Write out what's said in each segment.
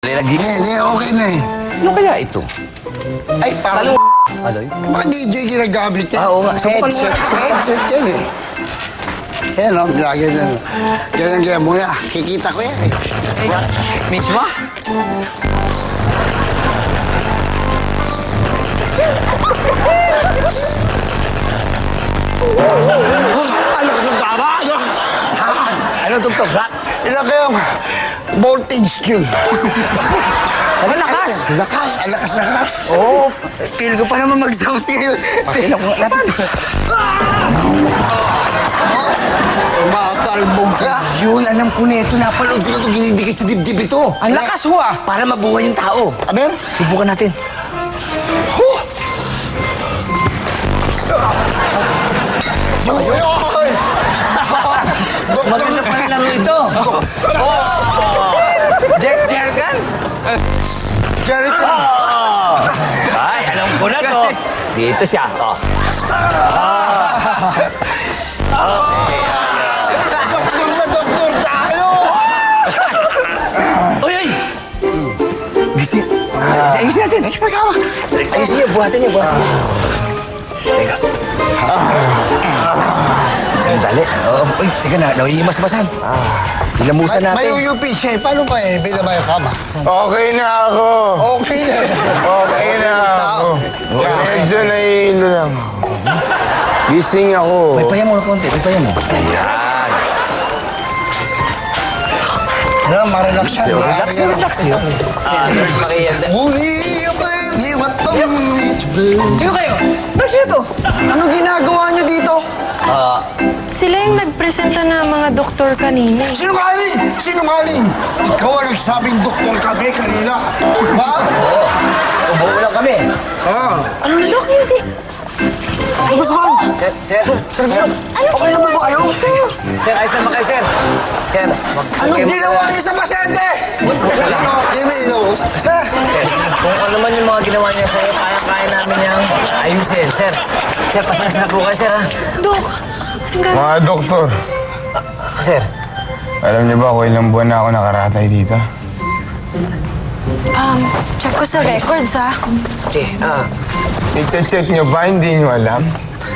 Hindi, okay na eh. Ano kaya ito? Ay, parang... Aloy? Mga DJ ginagamit yan. Oo nga. Subukan mo nga. Headset yan eh. Yan o, lagi na. Ganyan mo na. Kikita ko yan eh. Mismo? Ano ka yung tama? Ano tugtog? Ilan kayong voltage yun? Ang lakas! Lakas. Oo. Feel ko pa naman mag-sounds ngayon. Pakilang mo natin. Matalbog ka. Yun, alam ko na ito. Napanood ko na ito. Ginidikit sa dibdib ito. Ang lakas ho ah. Para mabuhay yung tao. Aber? Subukan natin. Ay! Maganda pala laro ito. Jerkan? Jericho! Ay, alam ko na to. Dito siya. Doktor tayo! Uy! Bisi. Ayusin natin. Ayusin niyo. Buhatin niyo. Teka. Sandali. Uy, teka na. Nahihimas-masan. Ilamusan natin. May UUP siya eh. Paano ba eh? Bila ba yung kama? Okay na ako. Okay na. Okay na ako. Medyo nahihilo lang ako. Gising ako. May paya mo na konti. May paya mo. Ayan. Ano, marelax siya. Relax yun. Nurse Makienda. Uli, baby, what the... Sino kayo? Nurse yun to. Ano ginagawa niyo dito? Sila yung nagpresenta ng mga doktor kanina. Sinungaling! Ikaw ang nagsabing doktor kami kanina. Ba? Oo. Umuo lang kami. Ano na, Dok? Hindi. Guzman! Sir. Okay lang ba kayo? Sir, ayos na ba kayo, sir? Sir, Anong ginawa niyo sa pasyente? Ano? Hindi inuus. Sir! Sir, kung ano naman yung mga ginawa niya sa'yo, kaya namin niyang ayusin. Sir, pasensya na po kayo, sir, ha? Dok, anong gagawin? Mga doktor, Sir, alam niyo ba kung ilang buwan na ako nakaratay dito? Check ko sa records, ha? I-check niyo ba? Hindi niyo alam?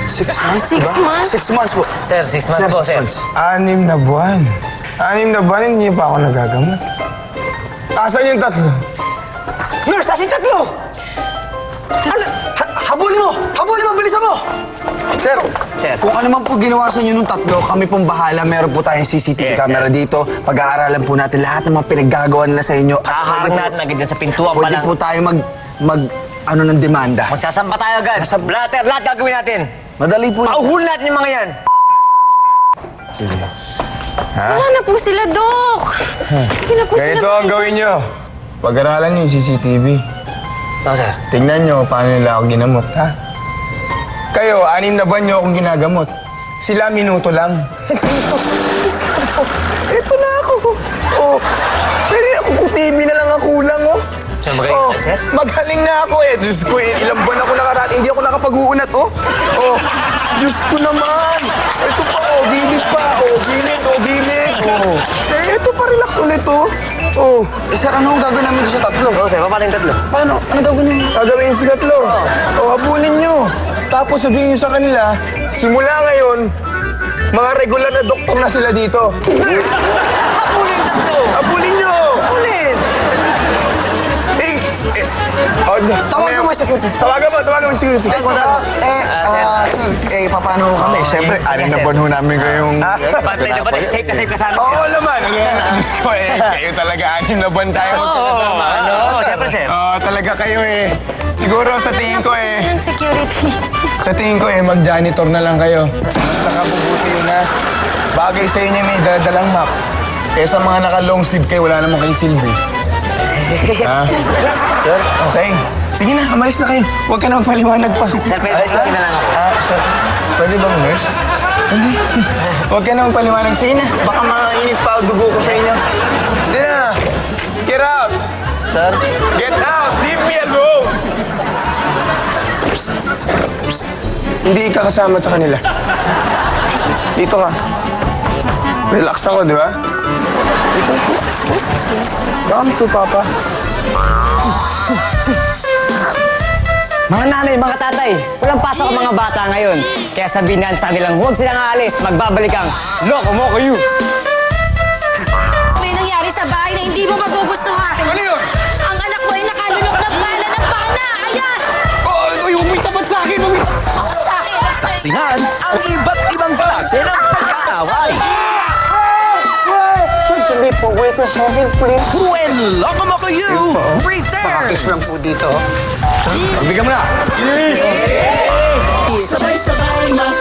6 months? 6 months? 6 months po. sir, 6 months po, sir. 6 na buwan. 6 na buwan, hindi niyo pa ako nagagamot. Asan yung 3? Nurse, asin tatlo! Ano? Habulin mo! Habulin mo! Bilisan mo! Sir, Sir. kung ano man po ginawa sa inyo nung tatlo, kami pong bahala. Meron po tayong CCTV Yes, camera sir. dito. Pag-aaralan po natin lahat ng mga pinaggagawa nila sa inyo. Kaharang natin agad dyan sa pintuan pa Pwede lang. po tayo ano ng demanda. Magsasampa tayo agad. Lahat gagawin natin. Madali po. Pauhul natin yung mga yan. Sige. Wala na po sila, Dok. Hindi na po sila. Ganito ang gawin niyo. Pag-aralan niyo yung CCTV. No, sir. Tingnan niyo paano nila ako ginamot, ha? Kayo, 6 na buwan niyo akong ginagamot. Sila, minuto lang. Ito na ako. Oh, pwede ako TV na lang ang kulang, oh. Sir, magaling ka, sir? Magaling na ako eh. Diyos ko, ilang buwan ako nakarating. Hindi ako nakapag-uunat, oh. Oh, Diyos ko naman. Ito pa, oh, gilid pa. Oh, gilid. Oh. Sir, ito pa, relax ulit, oh. Oh, Sir, ano ang gagawin namin doon sa tatlo? Oo, sir. Paano yung tatlo? Paano? Ano gagawin namin? gagawin sa tatlo. Oh, habulin nyo. Tapos sabihin nyo sa kanila, simula ngayon, mga regular na doktor na sila dito. Habulin tatlo! Habulin nyo! Habulin! Tawagan mo yung security. Tawagan mo yung security. Paano kami? Siyempre, anim na buwan ho namin kayong... Pantay na ba? Safe na sa amin, Oo sir. naman. Diyos ko kayo talaga 6 na buwan tayo magkakasama. Oo, siyempre, sir. Oo, talaga kayo eh. Siguro sa tingin ko Ng security. Sa tingin ko mag-janitor na lang kayo. Nakabubuti yun na. Bagay sa inyo may dadalang map. Kaya sa mga naka-long sleeve kayo, wala naman kayong silbi. Ha? Sir? Okay. Sige na, umalis na kayo. Huwag ka na magpaliwanag pa. Sir, pwede na lang ako. Sir, pwede bang nurse? Hindi. Huwag ka na magpaliwanag. Sige na, baka mainit pa ang dugo ko sa inyo. Sige na. Get out! Sir? Get out! Leave me alone! Hindi ka kasama sa kanila. Dito ka. Relax ako, di ba? Dito. Come to, Papa. Mga nanay, mga tatay, walang pasok ang mga bata ngayon. Kaya sabihin natin sa kanilang huwag silang aalis, magbabalik ang Loko Moco You. May nangyari sa bahay na hindi mo magugustuhan. Ano yun? Ang anak mo ay nakalunok na bala ng pana. Ayan! Huwag mo itapat sa akin. Sa akin! Saksihan ang iba't ibang klase ng pag-aaway. Sabi po, wait ko sa akin, please. When Loko Moco You returns! Pakis lang po dito. Pagbigyan mo na. Sabay-sabay mag